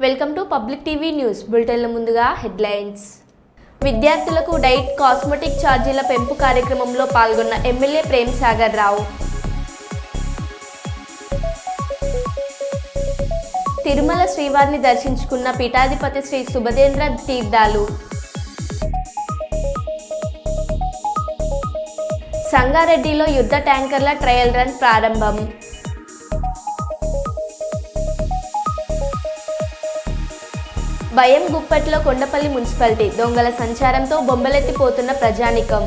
Welcome to public TV news బులెటిన్ల ముందుగా headlines. విద్యార్థులకు డైట్ కాస్మెటిక్ ఛార్జీల పెంపు కార్యక్రమంలో పాల్గొన్న ఎమ్మెల్యే ప్రేమ్ సాగర్ రావు. తిరుమల శ్రీవారిని దర్శించుకున్న పీఠాధిపతి శ్రీ సుభదేంద్ర తీర్థాలు. సంగారెడ్డిలో యుద్ధ ట్యాంకర్ల ట్రయల్ రన్ ప్రారంభం. భయం గుప్పట్లో కొండపల్లి మున్సిపాలిటీ దొంగల సంచారంతో బొంబలెత్తిపోతున్న ప్రజానికం.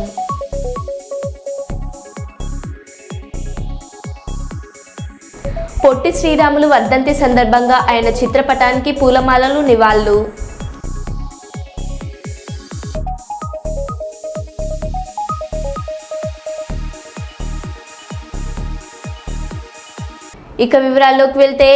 పొట్టి శ్రీరాములు వర్ధంతి సందర్భంగా ఆయన చిత్రపటానికి పూలమాలలు నివాళులు. ఇక వివరాల్లోకి వెళ్తే,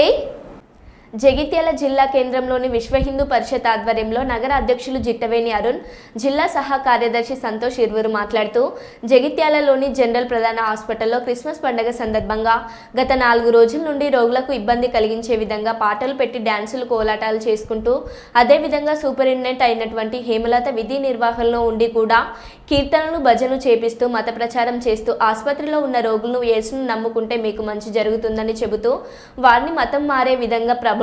జగిత్యాల జిల్లా కేంద్రంలోని విశ్వ హిందూ పరిషత్ ఆధ్వర్యంలో నగర అధ్యక్షులు జిట్టవేణి అరుణ్, జిల్లా సహా కార్యదర్శి సంతోష్ ఇరువురు మాట్లాడుతూ జగిత్యాలలోని జనరల్ ప్రధాన హాస్పిటల్లో క్రిస్మస్ పండుగ సందర్భంగా గత 4 రోజుల నుండి రోగులకు ఇబ్బంది కలిగించే విధంగా పాటలు పెట్టి డ్యాన్సులు కోలాటాలు చేసుకుంటూ అదేవిధంగా సూపరింటెండెంట్ అయినటువంటి హేమలత విధి నిర్వహణలో ఉండి కూడా కీర్తనలు భజనలు చేపిస్తూ మత ప్రచారం చేస్తూ ఆసుపత్రిలో ఉన్న రోగులను యేసును నమ్ముకుంటే మీకు మంచి జరుగుతుందని చెబుతూ వారిని మతం మారే విధంగా ప్రబోధిస్తున్నది.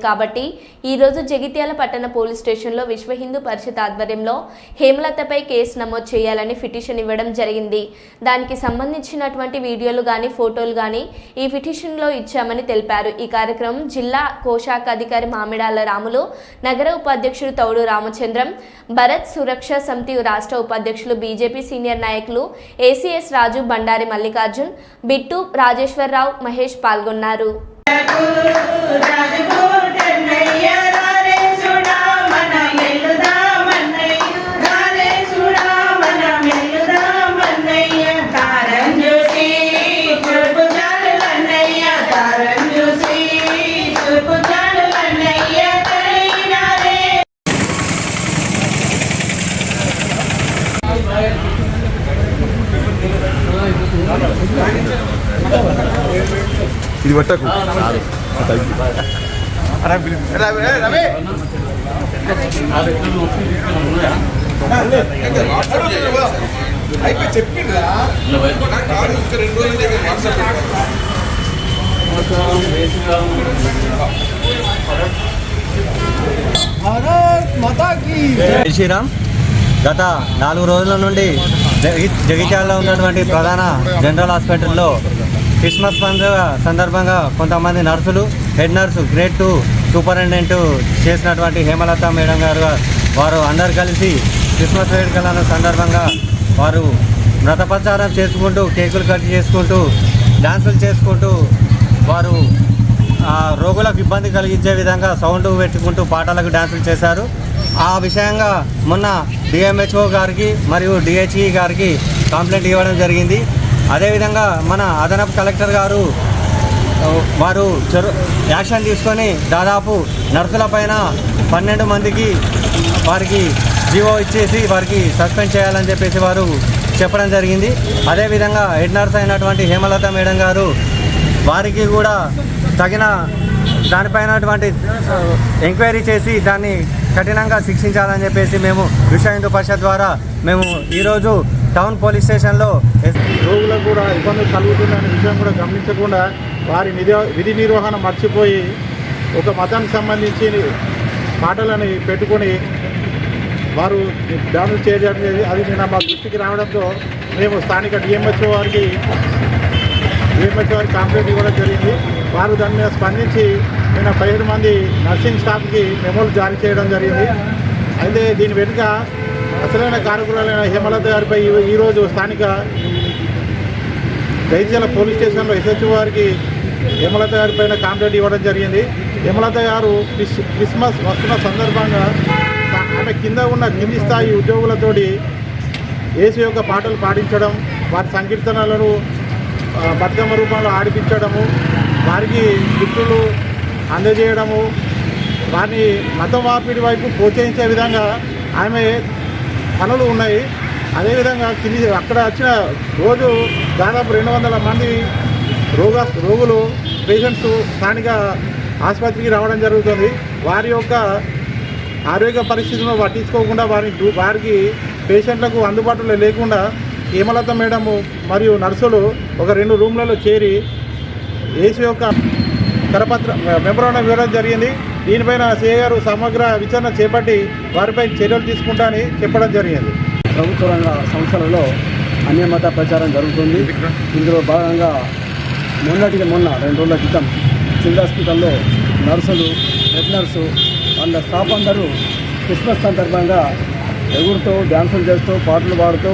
కాబట్టి ఈరోజు జగిత్యాల పట్టణ పోలీస్ స్టేషన్లో విశ్వ హిందూ పరిషత్ ఆధ్వర్యంలో హేమలతపై కేసు నమోదు చేయాలని పిటిషన్ ఇవ్వడం జరిగింది. దానికి సంబంధించినటువంటి వీడియోలు కానీ ఫోటోలు కానీ ఈ పిటిషన్లో ఇచ్చామని తెలిపారు. ఈ కార్యక్రమం జిల్లా కోశాఖ అధికారి మామిడాల రాములు, నగర ఉపాధ్యక్షుడు తౌడు రామచంద్రం, భరత్ సురక్ష సమితి రాష్ట్ర ఉపాధ్యక్షులు బీజేపీ సీనియర్ నాయకులు ఏసీఎస్ రాజు, బండారి మల్లికార్జున్, బిట్టు, రాజేశ్వరరావు, మహేష్ పాల్గొన్నారు. ఇది పట్టకు శ్రీరామ్. గత 4 రోజుల నుండి జగిత్యాలలో ఉన్నటువంటి ప్రధాన జనరల్ హాస్పిటల్లో క్రిస్మస్ పండుగ సందర్భంగా కొంతమంది నర్సులు, హెడ్ నర్సు, గ్రేడ్ 2 సూపరింటెండెంట్ చేసినటువంటి హేమలత మేడం గారు వారు అందరు కలిసి క్రిస్మస్ వేడుకల సందర్భంగా వారు వ్రతప్రచారం చేసుకుంటూ, కేకులు కట్ చేసుకుంటూ, డాన్సులు చేసుకుంటూ వారు రోగులకు ఇబ్బంది కలిగించే విధంగా సౌండ్ పెట్టుకుంటూ పాటలకు డాన్సులు చేశారు. ఆ విషయంగా మొన్న డిఎంహెచ్ఓ గారికి మరియు డిహెచ్ఈ గారికి కంప్లైంట్ ఇవ్వడం జరిగింది. అదేవిధంగా మన అదనపు కలెక్టర్ గారు వారు యాక్షన్ తీసుకొని దాదాపు నర్సులపైన 12 మందికి వారికి జీవో ఇచ్చేసి వారికి సస్పెండ్ చేయాలని చెప్పేసి వారు చెప్పడం జరిగింది. అదేవిధంగా హెడ్ నర్స్ అయినటువంటి హేమలత మేడం గారు వారికి కూడా తగిన దానిపైనటువంటి ఎంక్వైరీ చేసి దాన్ని కఠినంగా శిక్షించాలని చెప్పేసి మేము విశ్వ హిందూ పరిషత్ ద్వారా మేము ఈరోజు టౌన్ పోలీస్ స్టేషన్లో రోగులకు కూడా ఇబ్బందులు కలుగుతుందనే విషయం కూడా గమనించకుండా వారి విధి నిర్వహణ మర్చిపోయి ఒక మతానికి సంబంధించి పాటలని పెట్టుకొని వారు డాన్సులు చేయడం జరిగింది. అది నిన్న మా దృష్టికి రావడంతో మేము స్థానిక డిఎంహెచ్ఓ వారికి కంప్లైంట్ ఇవ్వడం జరిగింది. వారు దాని మీద స్పందించి నిన్న 15 మంది నర్సింగ్ స్టాఫ్కి మెమోలు జారీ చేయడం జరిగింది. అయితే దీని వెనుక అసలైన కారకురాలైన హేమలత గారిపై ఈరోజు స్థానిక జగిత్యాల పోలీస్ స్టేషన్లో ఎస్హెచ్ఓ వారికి హేమలత గారి పైన కంప్లైంట్ ఇవ్వడం జరిగింది. హేమలత గారు క్రిస్మస్ వస్తున్న సందర్భంగా ఆమె కింద ఉన్న కింది స్థాయి ఉద్యోగులతోటి యేసు యొక్క పాటలు పాడించడం, వారి సంకీర్తనలను బతుకమ్మ రూపంలో ఆడిపించడము, వారికి గిఫ్టులు అందజేయడము, వారిని మతం మార్పిడి వైపు ప్రోత్సహించే విధంగా ఆమె పనులు ఉన్నాయి. అదేవిధంగా అక్కడ వచ్చిన రోజు దాదాపు 200 మంది రోగులు పేషెంట్స్ స్థానిక ఆసుపత్రికి రావడం జరుగుతుంది. వారి యొక్క ఆరోగ్య పరిస్థితులను పట్టించుకోకుండా వారికి పేషెంట్లకు అందుబాటులో లేకుండా హేమలత మేడము మరియు నర్సులు ఒక 2 రూమ్లలో చేరి ఏసీ యొక్క కరపత్రం మెమోరాండం ఇవ్వడం జరిగింది. దీనిపైన సిఐ గారు సమగ్ర విచారణ చేపట్టి వారిపై చర్యలు తీసుకుంటానని చెప్పడం జరిగింది. ప్రభుత్వ రంగ సంస్థలలో అన్యమత ప్రచారం జరుగుతుంది. ఇందులో భాగంగా మొన్న 2 రోజుల క్రితం సివిల్ హాస్పిటల్లో నర్సులు, హెడ్ నర్సు వాళ్ళ స్టాఫ్ అందరూ క్రిస్మస్ సందర్భంగా ఎగురుతూ, డ్యాన్సులు చేస్తూ, పాటలు పాడుతూ,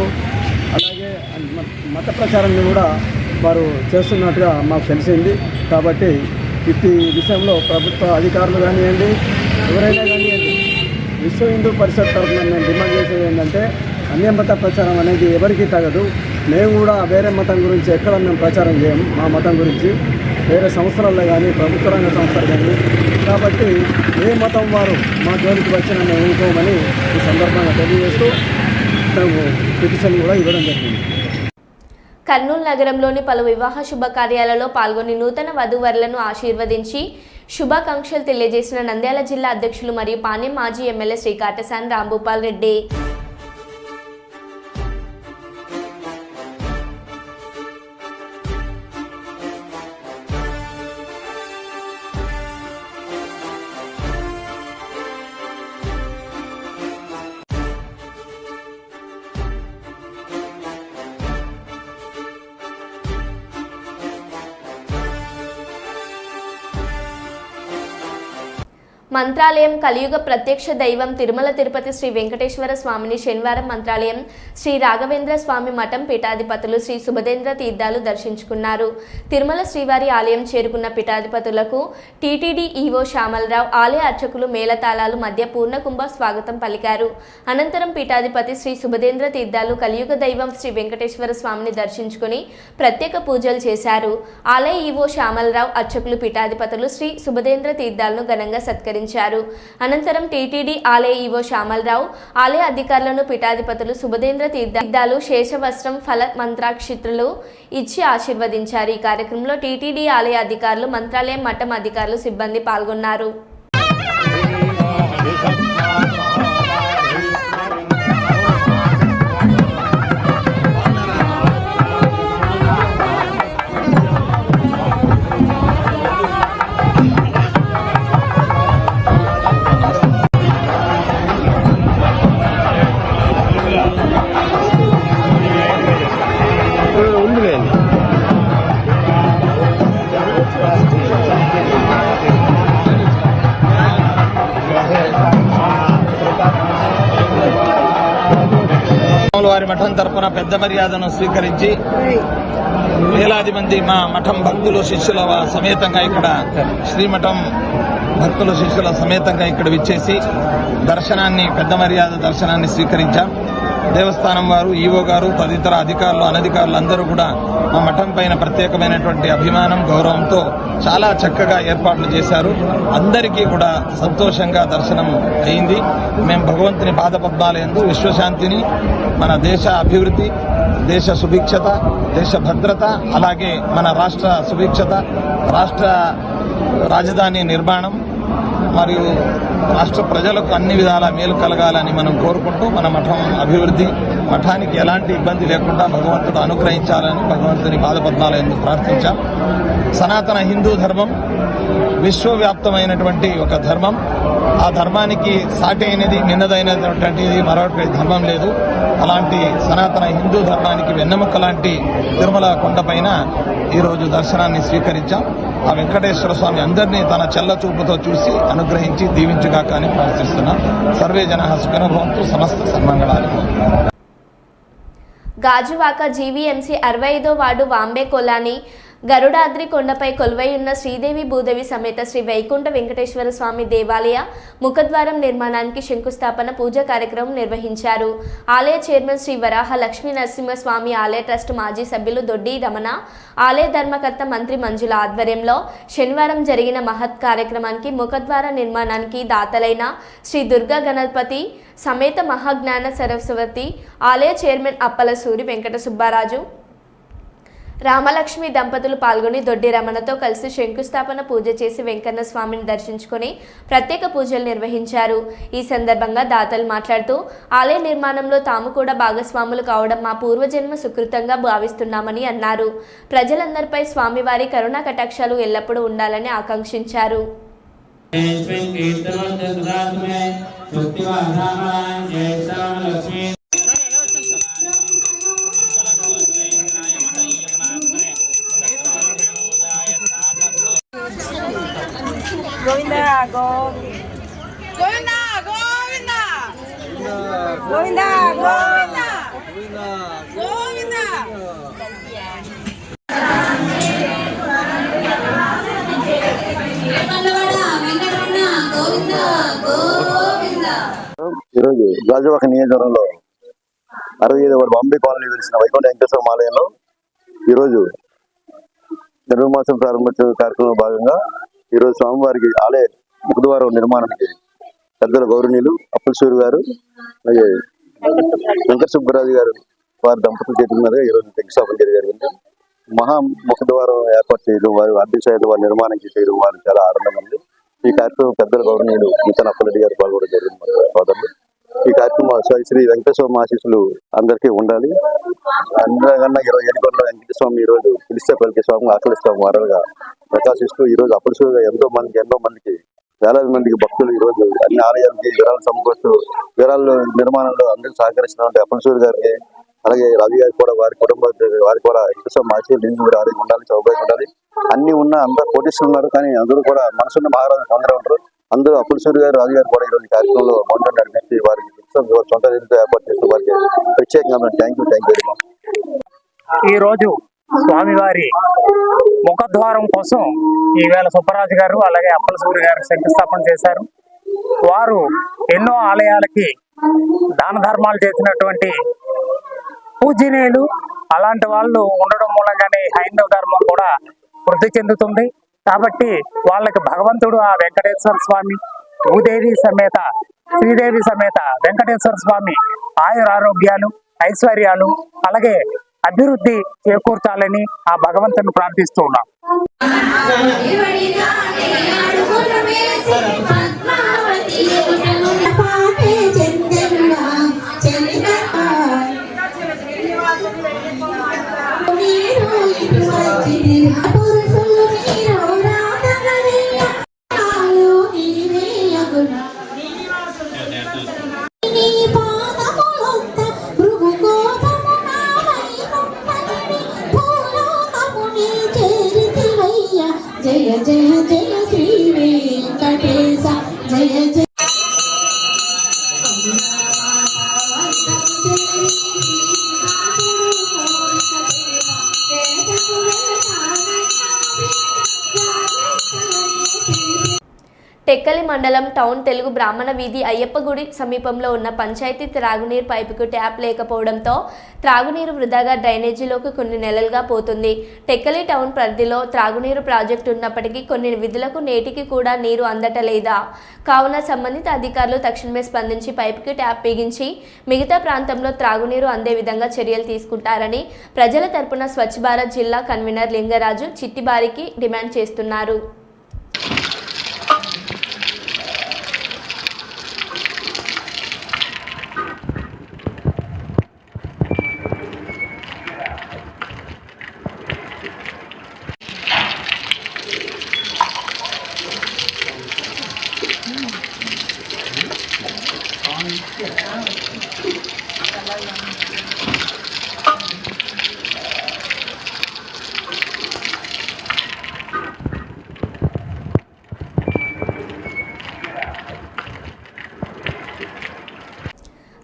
అలాగే మత ప్రచారాన్ని కూడా వారు చేస్తున్నట్టుగా మాకు తెలిసింది. కాబట్టి ఇట్టి విషయంలో ప్రభుత్వ అధికారులు కానివ్వండి, ఎవరైనా కానివ్వండి, విశ్వ హిందూ పరిషత్ తరఫున మేము డిమాండ్ చేసేది ఏంటంటే అన్యమత ప్రచారం అనేది ఎవరికీ తగదు. మేము కూడా వేరే మతం గురించి ఎక్కడ మేము ప్రచారం చేయము. మా మతం గురించి వేరే సంస్థలలో కానీ, ప్రభుత్వ రంగ సంస్థలు కానీ. కాబట్టి ఏ మతం వారు మా జోలికి వచ్చినా మేము ఊరుకోమని ఈ సందర్భంగా తెలియజేస్తూ మేము పిటిషన్ కూడా ఇవ్వడం జరిగింది. కర్నూలు నగరంలోని పలు వివాహ శుభకార్యాలలో పాల్గొని నూతన వధూవరులను ఆశీర్వదించి శుభాకాంక్షలు తెలియజేసిన నంద్యాల జిల్లా అధ్యక్షులు మరియు పాణ్యం మాజీ ఎమ్మెల్యే శ్రీ కాటసాని రాంభూపాల్ రెడ్డి. మంత్రాలయం కలియుగ ప్రత్యక్ష దైవం తిరుమల తిరుపతి శ్రీ వెంకటేశ్వర స్వామిని శనివారం మంత్రాలయం శ్రీ రాఘవేంద్ర స్వామి మఠం పీఠాధిపతులు శ్రీ సుభదేంద్ర తీర్థాలు దర్శించుకున్నారు. తిరుమల శ్రీవారి ఆలయం చేరుకున్న పీఠాధిపతులకు టీటీడీ ఈవో శ్యామలరావు, ఆలయ అర్చకులు మేళతాళాలు మధ్య పూర్ణకుంభ స్వాగతం పలికారు. అనంతరం పీఠాధిపతి శ్రీ సుభదేంద్ర తీర్థాలు కలియుగ దైవం శ్రీ వెంకటేశ్వర స్వామిని దర్శించుకుని ప్రత్యేక పూజలు చేశారు. ఆలయ ఈవో శ్యామలరావు, అర్చకులు పీఠాధిపతులు శ్రీ సుభదేంద్ర తీర్థాలను ఘనంగా సత్కరించారు. అనంతరం టీటీడీ ఆలయ ఈవో శ్యామలరావు, ఆలయ అధికారులను పీఠాధిపతులు సుభదేంద్ర తీర్థాలు శేషవస్త్రం, ఫల మంత్రాక్షిత్రులు ఇచ్చి ఆశీర్వదించారు. ఈ కార్యక్రమంలో టీటీడీ ఆలయ అధికారులు, మంత్రాలయం మఠం అధికారులు, సిబ్బంది పాల్గొన్నారు. వారి మఠం తరపున పెద్ద మర్యాదను స్వీకరించి వేలాది మంది మా మఠం భక్తులు, శిష్యుల సమేతంగా ఇక్కడ శ్రీమఠం భక్తుల శిష్యుల సమేతంగా ఇక్కడ విచ్చేసి దర్శనాన్ని, పెద్ద మర్యాద దర్శనాన్ని స్వీకరించాం. దేవస్థానం వారు, ఈవో గారు, తదితర అధికారులు, అనధికారులు అందరూ కూడా మా మఠం పైన ప్రత్యేకమైనటువంటి అభిమానం, గౌరవంతో చాలా చక్కగా ఏర్పాట్లు చేశారు. అందరికీ కూడా సంతోషంగా దర్శనం అయింది. మేము భగవంతుని పాదపద్మాలయందు విశ్వశాంతిని, మన దేశ అభివృద్ధి, దేశ సుభిక్షత, దేశ భద్రత, అలాగే మన రాష్ట్ర సుభిక్షత, రాష్ట్ర రాజధాని నిర్మాణం మరియు రాష్ట్ర ప్రజలకు అన్ని విధాల మేలు కలగాలని మనం కోరుకుంటూ మన మఠం అభివృద్ధి, మఠానికి ఎలాంటి ఇబ్బంది లేకుండా భగవంతుడు అనుగ్రహించాలని భగవంతుని పాదపద్మాలయందు ప్రార్థించాం. సనాతన హిందూ ధర్మం విశ్వవ్యాప్తమైనటువంటి ఒక ధర్మం. ఆ ధర్మానికి సాటి అయినది, మిన్నదైనటువంటిది మరొక ధర్మం లేదు. అలాంటి సనాతన హిందూ ధర్మానికి వెన్నెముక లాంటి తిరుమల కొండపైన ఈరోజు దర్శనాన్ని స్వీకరించాం. ఆ వెంకటేశ్వర స్వామి అందరినీ తన చెల్ల చూపుతో చూసి అనుగ్రహించి దీవించుగాక అని ప్రార్థిస్తున్నాం. సర్వే జన సుఖినో భవంతు, సమస్త సన్మంగళాలు. గాజువాక జీవీఎంసీ 65వ వార్డు వాంబే కొలాని గరుడాద్రి కొండపై కొలువై ఉన్న శ్రీదేవి భూదేవి సమేత శ్రీ వైకుంఠ వెంకటేశ్వర స్వామి దేవాలయ ముఖద్వారం నిర్మాణానికి శంకుస్థాపన పూజా కార్యక్రమం నిర్వహించారు. ఆలయ చైర్మన్ శ్రీ వరాహ లక్ష్మీ నరసింహస్వామి, ఆలయ ట్రస్ట్ మాజీ సభ్యులు దొడ్డి రమణ, ఆలయ ధర్మకర్త మంత్రి మంజుల ఆధ్వర్యంలో శనివారం జరిగిన మహత్ కార్యక్రమానికి ముఖద్వార నిర్మాణానికి దాతలైన శ్రీ దుర్గా గణపతి సమేత మహాజ్ఞాన సరస్వతి ఆలయ చైర్మన్ అప్పల సూరి వెంకట సుబ్బారాజు, రామలక్ష్మి దంపతులు పాల్గొని దొడ్డి రమణతో కలిసి శంకుస్థాపన పూజ చేసి వెంకన్న స్వామిని దర్శించుకొని ప్రత్యేక పూజలు నిర్వహించారు. ఈ సందర్భంగా దాతలు మాట్లాడుతూ ఆలయ నిర్మాణంలో తాము కూడా భాగస్వాములు కావడం మా పూర్వజన్మ సుకృతంగా భావిస్తున్నామని అన్నారు. ప్రజలందరిపై స్వామివారి కరుణా కటాక్షాలు ఎల్లప్పుడూ ఉండాలని ఆకాంక్షించారు. గోవింద గోవింద గోవింద గోవింద గోవింద గోవింద ఈరోజు గాజువాక నియోజకవర్గంలో 65వ వార్డు బాంబే కాలనీ వెలిసిన వైకుంఠ వెంకటేశ్వర ఆలయంలో ఈరోజు ధనుర్మాసం ప్రారంభోత్సవ కార్యక్రమంలో భాగంగా ఈరోజు స్వామివారికి ఆలయ ముఖద్వారం నిర్మాణానికి పెద్దల గౌరవనీయులు అప్పలసూరి గారు అలాగే వెంకట సుబ్బరాజు గారు వారి దంపతుల చేతుల మీద ఈరోజు శంకుస్థాపన జరిగింది. మహా ముఖద్వారం ఏర్పాటు చేయడం, వారి ఆర్థిక సహాయం వారి నిర్మాణం చేయడం వారికి చాలా ఆనందంగా ఉంది. ఈ కార్యక్రమం పెద్దల గౌరవనీయులు మితన్ అప్పలరెడ్డి గారు పాల్గొనడం జరిగింది. సోదరులు ఈ కార్యక్రమం శ్రీ వెంకటేశ్వర ఆశీస్సులు అందరికీ ఉండాలి. అందరికన్నా 27 కోట్ల వెంకటేశ్వర స్వామి ఈ రోజు పిలిస్తే పలికే స్వామి ఆకలిస్తాం వారలుగా ప్రకాశిస్తూ ఈ రోజు అప్పలసూరిగా ఎంతో మందికి వేలాది మందికి భక్తులు ఈ రోజు అన్ని ఆలయాలకి విరాళాలు సమకూరుస్తూ విరాళాల నిర్మాణంలో అందరికీ సహకరిస్తున్నటువంటి అప్పలసూరి గారికి అలాగే రాజు గారికి కూడా వారి కుటుంబ వారికి కూడా వెంకటేశ్వర ఆశీస్సులు నిండు ఆరోగ్యం ఉండాలి, సౌభాగ్యం ఉండాలి. అన్ని ఉన్న అందరూ కోటిస్తున్నారు కానీ అందరూ కూడా మనసున్న మహారాజు అందరూ ఉంటారు. అందరూ అప్పలసూరి గారు రాజు గారు కూడా ఈరోజు కార్యక్రమంలో మొదటి నడిపించి వారికి సొంత నిధులతో ఏర్పాటు చేస్తూ వారికి ప్రత్యేకంగా థ్యాంక్ యూ వెరీ మచ్. ఈ రోజు స్వామివారి ముఖద్వారం కోసం ఈవేళ సుబ్బరాజు గారు అలాగే అప్పలసూరి గారు శంకుస్థాపన చేశారు. వారు ఎన్నో ఆలయాలకి దాన ధర్మాలు చేసినటువంటి పూజనీయులు. అలాంటి వాళ్ళు ఉండడం మూలంగానే హైందవ ధర్మం కూడా వృద్ధి చెందుతుంది. కాబట్టి వాళ్ళకి భగవంతుడు ఆ వెంకటేశ్వర స్వామి, భూదేవి సమేత శ్రీదేవి సమేత వెంకటేశ్వర స్వామి ఆయురారోగ్యాలు, ఐశ్వర్యాలు అలాగే అభివృద్ధి చేకూర్చాలని ఆ భగవంతుని ప్రార్థిస్తూ ఉన్నాం. జయ జయ జయ శ్రీ వెంకటేశ జయ జయ టెక్కలి మండలం టౌన్ తెలుగు బ్రాహ్మణ వీధి అయ్యప్ప గుడి సమీపంలో ఉన్న పంచాయతీ త్రాగునీరు పైపుకు ట్యాప్ లేకపోవడంతో త్రాగునీరు వృధాగా డ్రైనేజీలోకి కొన్ని నెలలుగా పోతుంది. టెక్కలి టౌన్ పరిధిలో త్రాగునీరు ప్రాజెక్టు ఉన్నప్పటికీ కొన్ని విధులకు నేటికి కూడా నీరు అందటలేదా? కావున సంబంధిత అధికారులు తక్షణమే స్పందించి పైపుకి ట్యాప్ బిగించి మిగతా ప్రాంతంలో త్రాగునీరు అందే విధంగా చర్యలు తీసుకుంటారని ప్రజల తరపున స్వచ్ఛ భారత్ జిల్లా కన్వీనర్ లింగరాజు చిట్టిబారికి డిమాండ్ చేస్తున్నారు.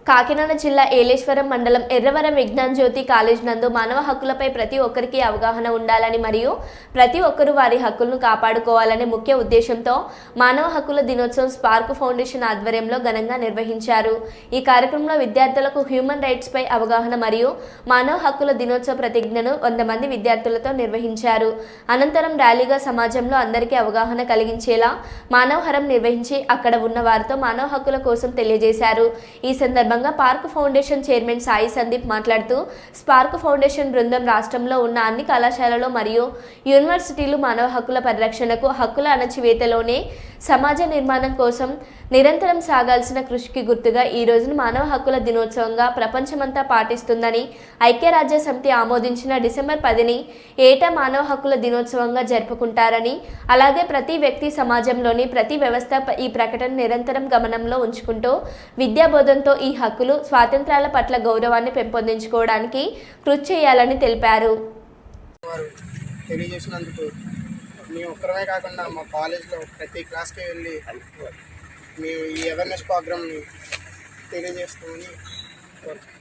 కాకినాడ జిల్లా ఏలేశ్వరం మండలం ఎర్రవరం విజ్ఞాన్ జ్యోతి కాలేజ్ నందు మానవ హక్కులపై ప్రతి ఒక్కరికి అవగాహన ఉండాలని మరియు ప్రతి ఒక్కరూ వారి హక్కులను కాపాడుకోవాలనే ముఖ్య ఉద్దేశంతో మానవ హక్కుల దినోత్సవం స్పార్క్ ఫౌండేషన్ ఆధ్వర్యంలో ఘనంగా నిర్వహించారు. ఈ కార్యక్రమంలో విద్యార్థులకు హ్యూమన్ రైట్స్ పై అవగాహన మరియు మానవ హక్కుల దినోత్సవ ప్రతిజ్ఞను 100 మంది విద్యార్థులతో నిర్వహించారు. అనంతరం ర్యాలీగా సమాజంలో అందరికీ అవగాహన కలిగించేలా మానవ హరం నిర్వహించి అక్కడ ఉన్న వారితో మానవ హక్కుల కోసం తెలియజేశారు. ఈ సందర్భంగా సందర్భంగా park foundation chairman Sai Sandeep మాట్లాడుతూ స్పార్క్ ఫౌండేషన్ బృందం రాష్ట్రంలో ఉన్న అన్ని కళాశాలలు మరియు యూనివర్సిటీలు మానవ హక్కుల పరిరక్షణకు హక్కుల అణచివేతలోనే సమాజ నిర్మాణం కోసం నిరంతరం సాగాల్సిన కృషికి గుర్తుగా ఈ రోజును మానవ హక్కుల దినోత్సవంగా ప్రపంచమంతా పాటిస్తుందని ఐక్యరాజ్య సమితి ఆమోదించిన డిసెంబర్ 10ని ఏటా మానవ హక్కుల దినోత్సవంగా జరుపుకుంటారని, అలాగే ప్రతి వ్యక్తి సమాజంలోని ప్రతి వ్యవస్థ ఈ ప్రకటన నిరంతరం గమనంలో ఉంచుకుంటూ విద్యాబోధనతో ఈ హక్కులు స్వాతంత్రాల పట్ల గౌరవాన్ని పెంపొందించుకోవడానికి కృషి చేయాలని తెలిపారు. తెలియజేసినందుకు మేము ఒక్కరమే కాకుండా మా కాలేజ్లో ప్రతి క్లాస్కి వెళ్ళి మేము ఈ అవేర్నెస్ ప్రోగ్రామ్ని తెలియజేస్తామని కోరుతున్నాం.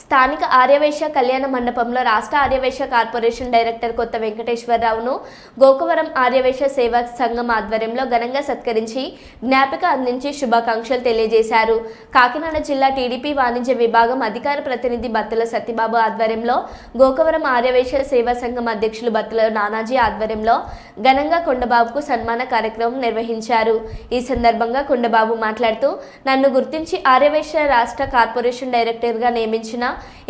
స్థానిక ఆర్యవైశ్య కళ్యాణ మండపంలో రాష్ట్ర ఆర్యవైశ్య కార్పొరేషన్ డైరెక్టర్ కొత్త వెంకటేశ్వరరావును గోకవరం ఆర్యవైశ్య సేవా సంఘం ఆధ్వర్యంలో ఘనంగా సత్కరించి జ్ఞాపిక అందించి శుభాకాంక్షలు తెలియజేశారు. కాకినాడ జిల్లా టీడీపీ వాణిజ్య విభాగం అధికార ప్రతినిధి బత్తుల సత్యబాబు ఆధ్వర్యంలో గోకవరం ఆర్యవైశ్య సేవా సంఘం అధ్యక్షులు బత్తుల నానాజీ ఆధ్వర్యంలో ఘనంగా కొండబాబుకు సన్మాన కార్యక్రమం నిర్వహించారు. ఈ సందర్భంగా కొండబాబు మాట్లాడుతూ, నన్ను గుర్తించి ఆర్యవైశ్య రాష్ట్ర కార్పొరేషన్ డైరెక్టర్గా నియమించిన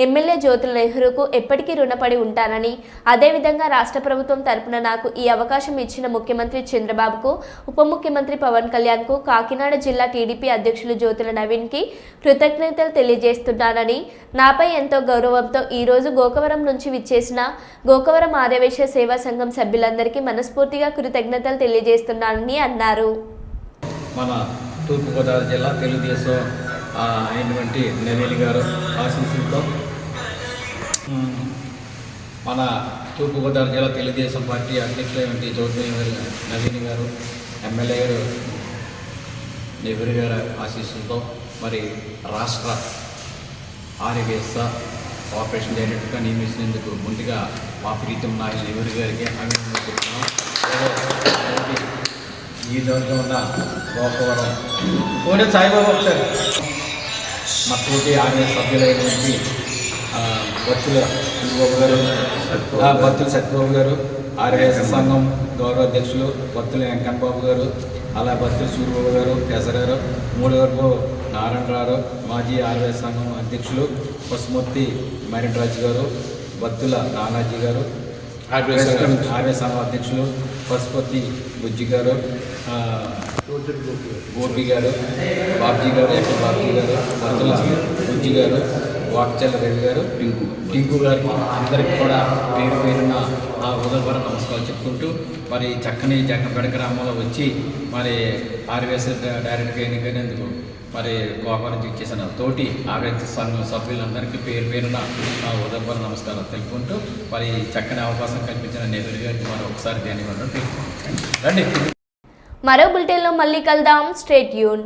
ఎమ్మెల్యే జ్యోతుల నెహ్రూకు ఎప్పటికీ రుణపడి ఉంటానని, అదేవిధంగా రాష్ట్ర ప్రభుత్వం తరపున నాకు ఈ అవకాశం ఇచ్చిన ముఖ్యమంత్రి చంద్రబాబుకు, ఉప ముఖ్యమంత్రి పవన్ కళ్యాణ్కు, కాకినాడ జిల్లా టీడీపీ అధ్యక్షులు జ్యోతుల నవీన్కి కృతజ్ఞతలు తెలియజేస్తున్నానని, నాపై ఎంతో గౌరవంతో ఈరోజు గోకవరం నుంచి విచ్చేసిన గోకవరం ఆర్యవైశ్య సేవా సంఘం సభ్యులందరికీ మనస్ఫూర్తిగా కృతజ్ఞతలు తెలియజేస్తున్నానని అన్నారు. మన తూర్పుగోదావరి జిల్లా తెలుగుదేశం అయినటువంటి నవీన్ గారు ఆశీస్సులతో మన తూర్పుగోదావరి జిల్లా తెలుగుదేశం పార్టీ అధ్యక్షులైనటువంటి జ్యోతి నవీన్ గారు, ఎమ్మెల్యే గారు నెహ్రూ గారి ఆశీస్సులతో మరి రాష్ట్ర ఆర్యవైశ్య కార్పొరేషన్ డైరెక్టర్గా నియమించినందుకు ముందుగా మా ప్రీతం నాయకులు నెహ్రూ గారికి అభినందనలు చెప్తున్నాం. ఈ రోజు ఉన్న గోకవరం కోడి సాయిబాబు సార్ మా తోటి ఆర్య సభ్యులైనటువంటి బత్తుల సూరిబాబు గారు, బత్తుల సత్యబాబు గారు, ఆర్యవైశ్య సంఘం గౌరవ అధ్యక్షులు బత్తుల వెంకన్నబాబు గారు, అలా బత్తుల సూరిబాబు గారు, ట్రెజరర్ మూడువరపు నారాయణరావు, మాజీ ఆర్యవైశ్య సంఘం అధ్యక్షులు పసుమూర్తి మరినరాజు గారు, బత్తుల నానాజీ గారు, ఆర్య సంఘం అధ్యక్షులు పశుపతి బుజ్జి గారు, గోపి గారు, బాబ్జీ గారు, ఎక్కడ బాబ్జీ గారు, బత్తుల బుజ్జి గారు, వాక్చల్ రవి గారు, టింకు గారికి అందరికీ కూడా పేరు పేరున ఉదయపర నమస్కారాలు చెప్పుకుంటూ మరి చక్కని జగ్గంపేట గ్రామంలో వచ్చి మరి ఆర్యవైశ్య డైరెక్టర్గా ఎన్నికైనందుకు మరి గోకవరం నుంచి ఇచ్చేసిన తోటి ఆర్యవైశ్య సంఘం సభ్యులందరికీ పేరు పేరున ఉదయపర నమస్కారాలు తెలుపుకుంటూ మరి చక్కని అవకాశం కల్పించిన నెహ్రూ గారికి మనం ఒకసారి ధన్యవాదాలు తెలుపుకుంటాం. రండి. మరో బులెటిన్లో మళ్ళీ కలుద్దాం. Stay tune.